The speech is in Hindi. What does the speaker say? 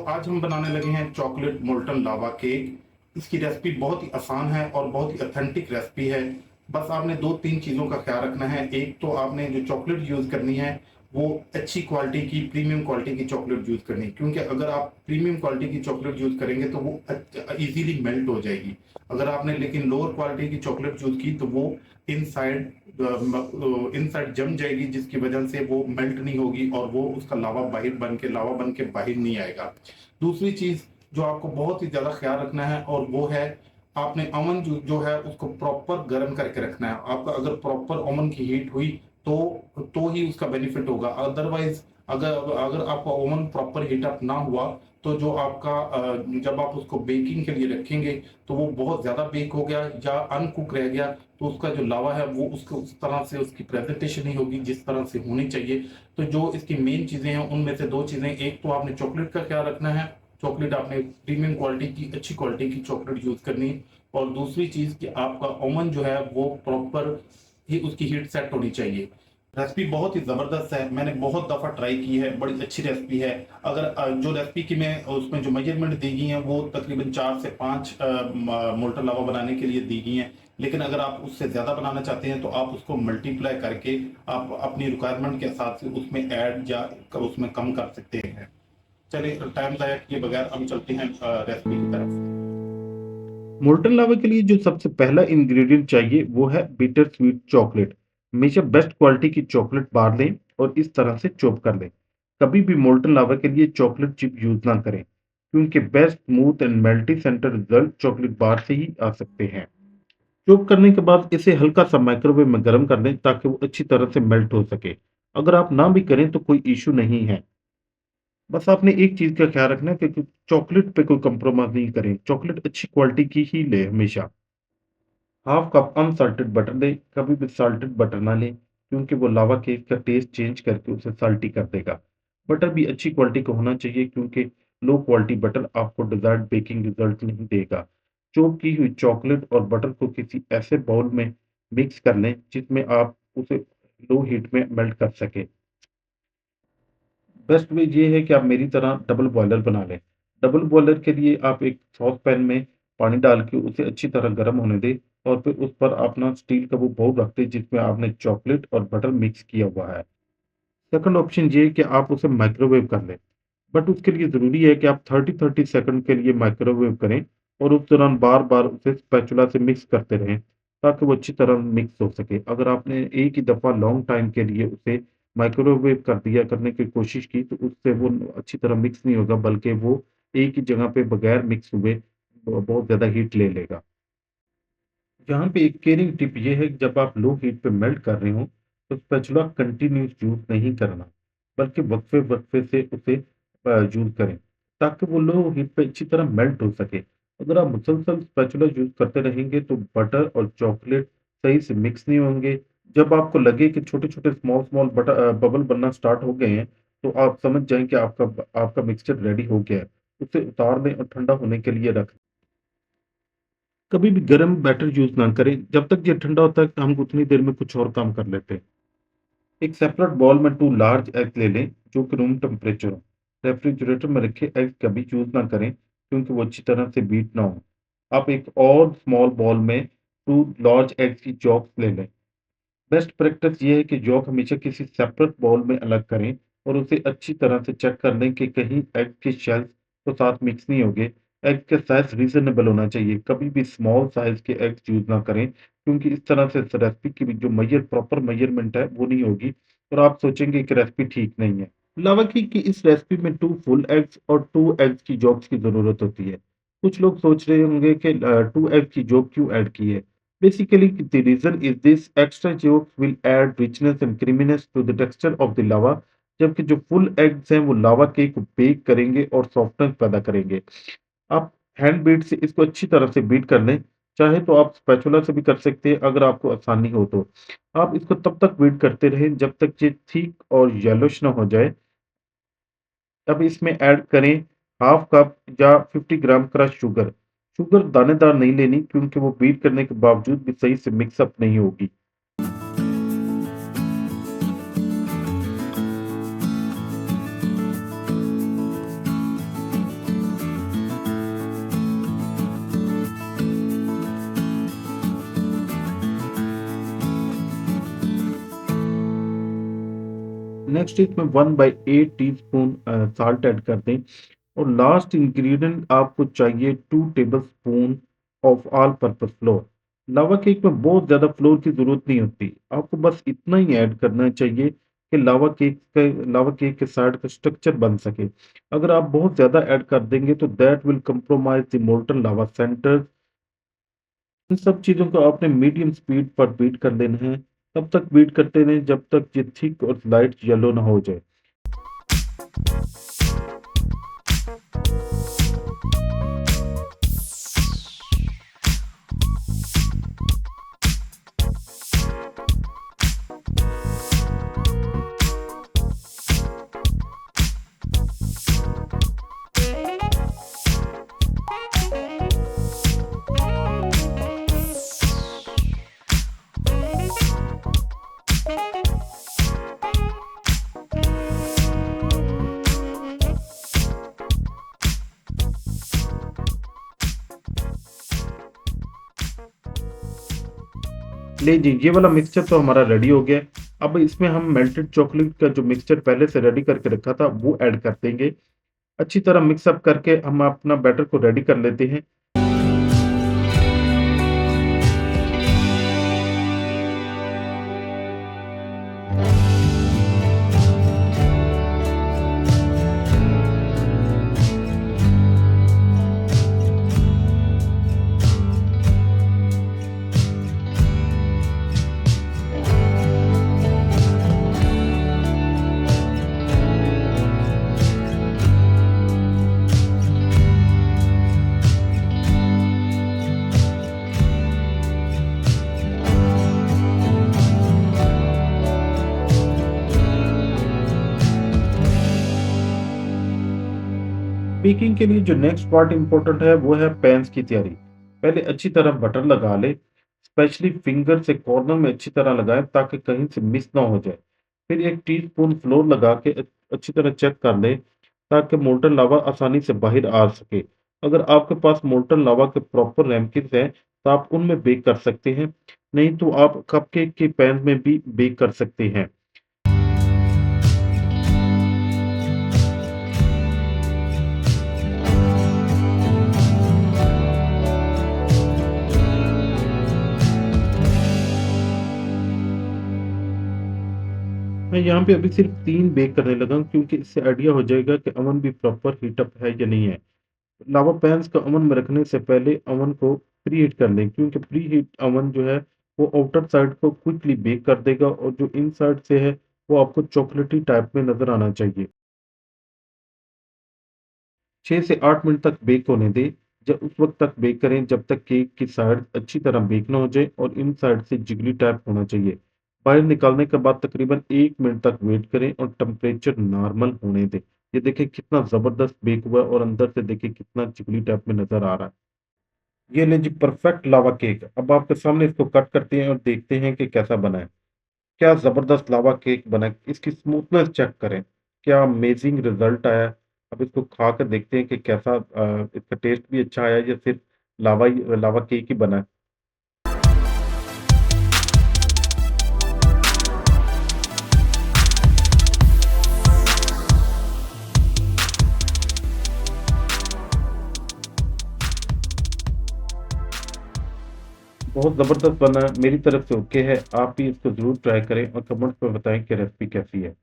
आज हम बनाने लगे हैं चॉकलेट मोल्टन लावा केक। इसकी रेसिपी बहुत ही आसान है और बहुत ही ऑथेंटिक रेसिपी है। बस आपने दो तीन चीज़ों का ख्याल रखना है। एक तो आपने जो चॉकलेट यूज़ करनी है वो अच्छी क्वालिटी की, प्रीमियम क्वालिटी की चॉकलेट यूज़ करनी है, क्योंकि अगर आप प्रीमियम क्वालिटी की चॉकलेट यूज़ करेंगे तो वो इजीली मेल्ट हो जाएगी। अगर आपने लेकिन लोअर क्वालिटी की चॉकलेट यूज़ की तो वो इनसाइड इनसाइड जम जाएगी, जिसकी वजह से वो मेल्ट नहीं होगी और वो उसका लावा बन के बाहर नहीं आएगा। दूसरी चीज जो आपको बहुत ही ज्यादा ख्याल रखना है और वो है, आपने अवन जो है उसको प्रॉपर गर्म करके रखना है। आपका अगर प्रॉपर ओवन की हीट हुई तो ही उसका बेनिफिट होगा। अदरवाइज अगर अगर आपका ओवन प्रॉपर हीट अप ना हुआ तो जो आपका जब आप उसको बेकिंग के लिए रखेंगे तो वो बहुत ज्यादा बेक हो गया या अनकुक रह गया तो उसका जो लावा है वो उसको उस तरह से उसकी प्रेजेंटेशन नहीं होगी जिस तरह से होनी चाहिए। तो जो इसकी मेन चीजें हैं उनमें से दो चीजें, एक तो आपने चॉकलेट का ख्याल रखना है, चॉकलेट आपने प्रीमियम क्वालिटी की, अच्छी क्वालिटी की चॉकलेट यूज करनी है। और दूसरी चीज कि आपका ओवन जो है वो प्रॉपर ही उसकी हीट सेट होनी चाहिए। रेसिपी बहुत ही जबरदस्त है, मैंने बहुत दफा ट्राई की है, बड़ी अच्छी रेसिपी है। अगर जो रेसिपी की मैं उसमें जो मेजरमेंट दी गई है वो तकरीबन 4 से 5 मोल्टन लावा बनाने के लिए दी गई है। लेकिन अगर आप उससे ज्यादा बनाना चाहते हैं तो आप उसको मल्टीप्लाई करके आप अपनी रिक्वायरमेंट के हिसाब से उसमें ऐड या उसमें कम कर सकते हैं। चलिए टाइम जाया किए बगैर हम चलते हैं रेसिपी की तरफ। मोल्टन लावा के लिए जो सबसे पहला इंग्रेडिएंट चाहिए वो है बिटर स्वीट चॉकलेट। हमेशा बेस्ट क्वालिटी की चॉकलेट बार लें और इस तरह से चॉप कर लें। कभी भी मोल्टन लावा के लिए चॉकलेट चिप यूज ना करें, क्योंकि best smooth and melty centre result chocolate bar से ही आ सकते हैं। चॉप करने के बाद इसे हल्का सा माइक्रोवेव में गर्म कर लें ताकि वो अच्छी तरह से मेल्ट हो सके। अगर आप ना भी करें तो कोई इश्यू नहीं है। बस आपने एक चीज का ख्याल रखना है कि चॉकलेट पे कोई कंप्रोमाइज नहीं करें, चॉकलेट अच्छी क्वालिटी की ही ले हमेशा। हाफ कप अनसाल्टेड बटर लें, कभी भी साल्टेड बटर ना लें, क्योंकि वो लावा केक का टेस्ट चेंज करके उसे साल्टी कर देगा। बटर भी अच्छी क्वालिटी का होना चाहिए, क्योंकि लो क्वालिटी बटर आपको डिजायर्ड बेकिंग रिजल्ट नहीं देगा। चॉप की हुई चॉकलेट और बटर को किसी ऐसे बाउल में मिक्स कर लें जिसमें आप उसे लो हीट में मेल्ट कर सकें। बेस्ट वे ये है कि आप मेरी तरह डबल बॉयलर बना लें। डबल बॉयलर के लिए आप एक सॉस पैन में पानी डाल के उसे अच्छी तरह गर्म होने दें और फिर उस पर अपना स्टील का वो बाउल रख दें जिसमें आपने चॉकलेट और बटर मिक्स किया हुआ है। सेकंड ऑप्शन ये है कि आप उसे माइक्रोवेव कर लें, बट उसके लिए ज़रूरी है कि आप 30-30 सेकंड के लिए माइक्रोवेव करें और उस दौरान बार-बार उसे स्पैचुला से मिक्स करते रहें ताकि वो अच्छी तरह मिक्स हो सके। अगर आपने एक ही दफ़ा लॉन्ग टाइम के लिए उसे माइक्रोवेव करने की कोशिश की तो उससे वो अच्छी तरह मिक्स नहीं होगा, बल्कि वो एक ही जगह पे बगैर मिक्स हुए बहुत ज़्यादा हीट ले लेगा। यहाँ पे एक केयरिंग टिप ये है कि जब आप लो हीट पे मेल्ट कर रहे हो तो स्पैचुला कंटिन्यूस यूज नहीं करना, बल्कि वक्फे वक्फे से उसे यूज करें ताकि वो लो हीट पे अच्छी तरह मेल्ट हो सके। अगर आप मुसलसल स्पैचुला यूज करते रहेंगे तो बटर और चॉकलेट सही से मिक्स नहीं होंगे। जब आपको लगे कि छोटे छोटे स्मॉल स्मॉल बटर बबल बनना स्टार्ट हो गए हैं तो आप समझ जाएं कि आपका आपका मिक्सचर रेडी हो गया है। उसे उतार दें और ठंडा होने के लिए रख। कभी भी गर्म बैटर यूज़ ना करें, जब तक ये ठंडा होता है हम उतनी देर में कुछ और काम कर लेते हैं। एक सेपरेट बाउल में 2 लार्ज एग ले लें जो कि रूम टेम्परेचर हो। रेफ्रिजरेटर में रखे एग कभी यूज़ ना करें, क्योंकि वो अच्छी तरह से बीट ना हो। आप एक और स्मॉल बाउल में 2 लार्ज एग्स की यॉल्क्स ले लें। बेस्ट प्रैक्टिस ये है कि यॉल्क हमेशा किसी सेपरेट बाउल में अलग करें और उसे अच्छी तरह से चेक कर लें कि कहीं एग के शेल्स तो साथ मिक्स नहीं हो गए। एग का साइज रीजनेबल होना चाहिए, कभी भी स्मॉल साइज के एग्स यूज ना करें, क्योंकि इस तरह से इस रेसिपी की भी जो प्रॉपर मेजरमेंट है वो नहीं होगी और आप सोचेंगे कि रेसिपी ठीक नहीं है। लावा केक की इस रेसिपी में 2 फुल एग्स और 2 एग्स की यolks की ज़रूरत होती है। कुछ लोग सोच रहे होंगे कि 2 एग की yolk क्यों ऐड की है? Basically, the reason is this extra yolks will add richness and creaminess to the texture of the lava, जबकि जो फुल एग्स हैं वो लावा केक को बेक करेंगे और सॉफ्टनेस पैदा करेंगे। आप हैंड बीट से इसको अच्छी तरह से बीट कर लें, चाहे तो आप स्पैचुला से भी कर सकते हैं अगर आपको आसानी हो तो। आप इसको तब तक बीट करते रहें जब तक ये थिक और येलोइश ना हो जाए। अब इसमें ऐड करें हाफ कप या 50 ग्राम क्रश शुगर। शुगर दानेदार नहीं लेनी, क्योंकि वो बीट करने के बावजूद भी सही से मिक्स अप नहीं होगी। नेक्स्ट इसमें 1/8 टीस्पून साल्ट ऐड कर दें और लास्ट इंग्रेडिएंट आपको चाहिए 2 tablespoon of all purpose floor. Lava cake में बहुत ज़्यादा फ्लोर की ज़रूरत नहीं होती। आपको बस इतना ही ऐड करना चाहिए कि लावा केक के साइड का स्ट्रक्चर बन सके। अगर आप बहुत ज़्यादा ऐड कर देंगे तो that will compromise the molten lava centre. इन सब चीज़ों को आपने मीडियम स्पीड पर बीट कर देना है। तब तक बीट करते रहें जब तक ये थिक और लाइट येलो ना हो जाए। ले जी, ये वाला मिक्सचर तो हमारा रेडी हो गया है। अब इसमें हम मेल्टेड चॉकलेट का जो मिक्सचर पहले से रेडी करके रखा था वो ऐड कर देंगे। अच्छी तरह मिक्स अप करके हम अपना बैटर को रेडी कर लेते हैं। बेकिंग के लिए जो नेक्स्ट पार्ट इम्पोर्टेंट है वो है पैन्स की तैयारी। पहले अच्छी तरह बटर लगा लें, स्पेशली फिंगर से कॉर्नर में अच्छी तरह लगाएं ताकि कहीं से मिस ना हो जाए। फिर 1 टीस्पून फ्लोर लगा के अच्छी तरह चेक कर लें ताकि मोल्टन लावा आसानी से बाहर आ सके। अगर आपके पास मोल्टन लावा के प्रॉपर रैंकिन्स हैं तो आप उनमें बेक कर सकते हैं, नहीं तो आप कपकेक के पैन में भी बेक कर सकते हैं। मैं यहाँ पे अभी सिर्फ 3 बेक करने लगा हूँ क्योंकि इससे आइडिया हो जाएगा कि अवन भी प्रॉपर हीट अप है या नहीं है। लावा पैन्स को अवन में रखने से पहले अवन को प्री हीट कर लें क्योंकि प्री हीट अवन जो है वो आउटर साइड को क्विकली बेक कर देगा और जो इनसाइड से है वो आपको चॉकलेटी टाइप में नज़र आना चाहिए। 6 से 8 मिनट तक बेक होने दें। जब उस वक़्त तक बेक करें जब तक केक की साइड अच्छी तरह बेक ना हो जाए और इनसाइड से जिगली टाइप होना चाहिए। बाहर निकालने के बाद तकरीबन 1 मिनट तक वेट करें और टेम्परेचर नॉर्मल होने दें। ये देखिए कितना ज़बरदस्त बेक हुआ है और अंदर से देखिए कितना जिगली टाइप में नज़र आ रहा है। ये लें जी परफेक्ट लावा केक। अब आपके सामने इसको कट करते हैं और देखते हैं कि कैसा बना है। क्या ज़बरदस्त लावा केक बना है। इसकी स्मूथनेस चेक करें। क्या अमेज़िंग रिज़ल्ट आया है। अब इसको खा कर देखते हैं कि कैसा इसका टेस्ट भी अच्छा आया है या सिर्फ़ लावा केक ही बना है। बहुत ज़बरदस्त बना है। मेरी तरफ से ओके है। आप भी इसको ज़रूर ट्राई करें और कमेंट्स में बताएँ कि रेसिपी कैसी है।